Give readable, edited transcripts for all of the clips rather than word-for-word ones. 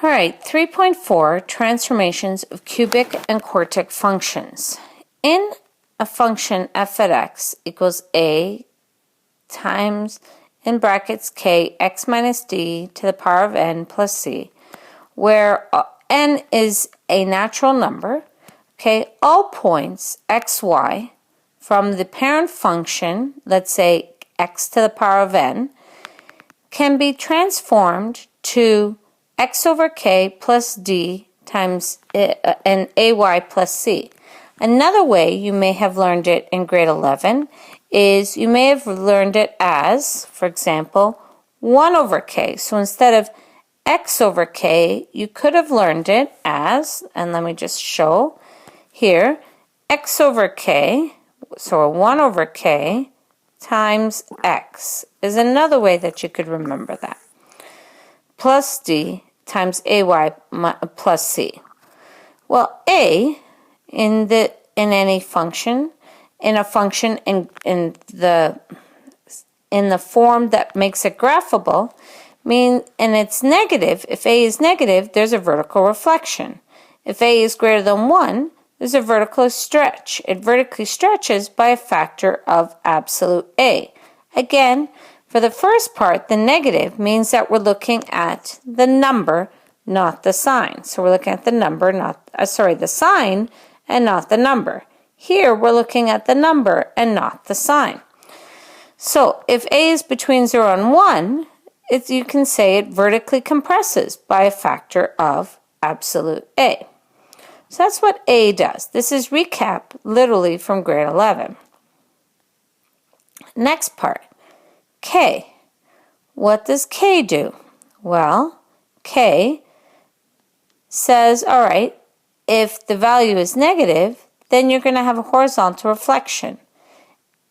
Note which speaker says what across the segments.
Speaker 1: All right, 3.4, transformations of cubic and quartic functions. In a function f at x equals a times, in brackets, k, x minus d to the power of n plus c, where n is a natural number, okay, all points x, y from the parent function, let's say x to the power of n, can be transformed to x over k plus d times and ay plus c. Another way you may have learned it in grade 11 is you may have learned it as, for example, 1 over k. So instead of x over k, you could have learned it as, and let me just show here, x over k, so 1 over k times x is another way that you could remember that, plus d times ay plus c. Well, a in any function, in a function in the form that makes it graphable, and it's negative. If a is negative, there's a vertical reflection. If a is greater than 1, there's a vertical stretch. It vertically stretches by a factor of absolute a. Again, for the first part, the negative means that we're looking at the number, not the sign. So we're looking at the number, the sign, and not the number. Here, we're looking at the number and not the sign. So if a is between 0 and 1, you can say it vertically compresses by a factor of absolute a. So that's what a does. This is recap literally from grade 11. Next part, k. What does k do? Well, k says, all right, if the value is negative, then you're going to have a horizontal reflection.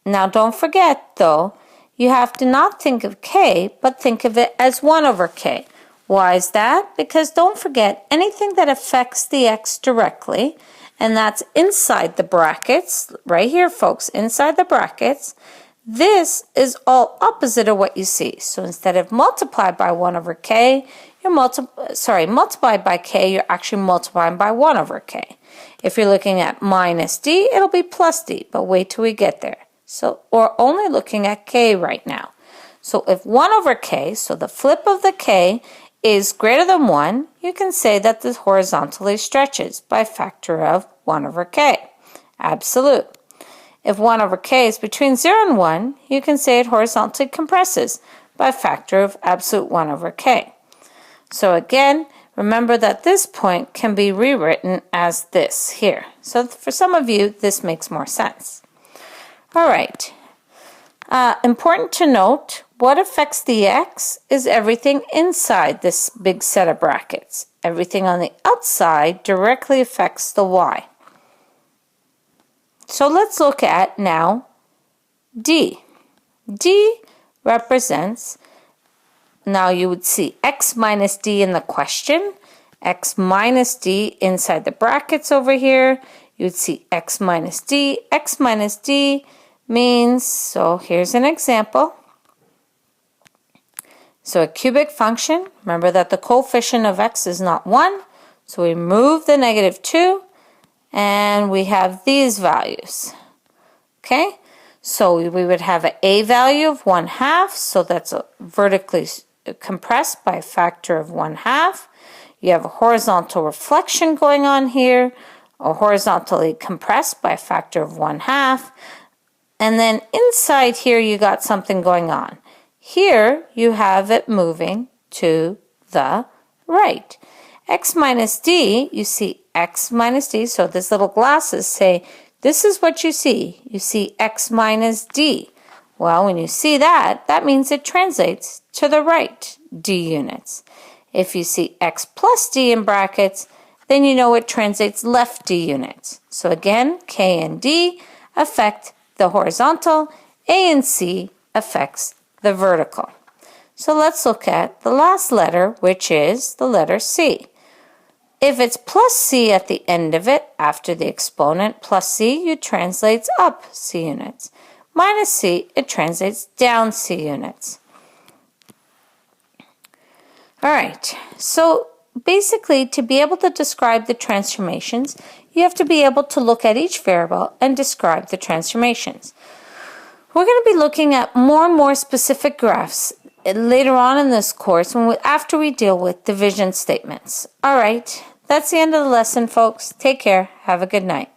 Speaker 1: Now don't forget, though, you have to not think of k, but think of it as 1 over k. Why is that? Because don't forget, anything that affects the x directly, and that's inside the brackets, right here, folks, inside the brackets, this is all opposite of what you see. So instead of multiplied by 1 over k, multiplied by k, you're actually multiplying by 1 over k. If you're looking at minus d, it'll be plus d, but wait till we get there. So we're only looking at k right now. So if 1 over k, so the flip of the k, is greater than 1, you can say that this horizontally stretches by a factor of 1 over k. Absolute. If 1 over k is between 0 and 1, you can say it horizontally compresses by a factor of absolute 1 over k. So again, remember that this point can be rewritten as this here. So for some of you, this makes more sense. All right. Important to note, what affects the x is everything inside this big set of brackets. Everything on the outside directly affects the y. So let's look at now d. d represents, now you would see x minus d in the question, x minus d inside the brackets over here. You would see x minus d. X minus d means, so here's an example. So a cubic function, remember that the coefficient of x is not 1, so we move the negative 2, and we have these values. Okay, so we would have an a value of 1/2, so that's vertically compressed by a factor of 1/2. You have a horizontal reflection going on here, or horizontally compressed by a factor of 1/2. And then inside here, you got something going on. Here, you have it moving to the right. X minus d, you see x minus d, so these little glasses say, this is what you see. You see x minus d. Well, when you see that, that means it translates to the right d units. If you see x plus d in brackets, then you know it translates left d units. So again, k and d affect the horizontal, a and c affects the vertical. So let's look at the last letter, which is the letter c. If it's plus c at the end of it, after the exponent, plus c, you translates up c units. Minus c, it translates down c units. All right, so basically, to be able to describe the transformations, you have to be able to look at each variable and describe the transformations. We're going to be looking at more and more specific graphs later on in this course after we deal with division statements. All right, that's the end of the lesson, folks. Take care. Have a good night.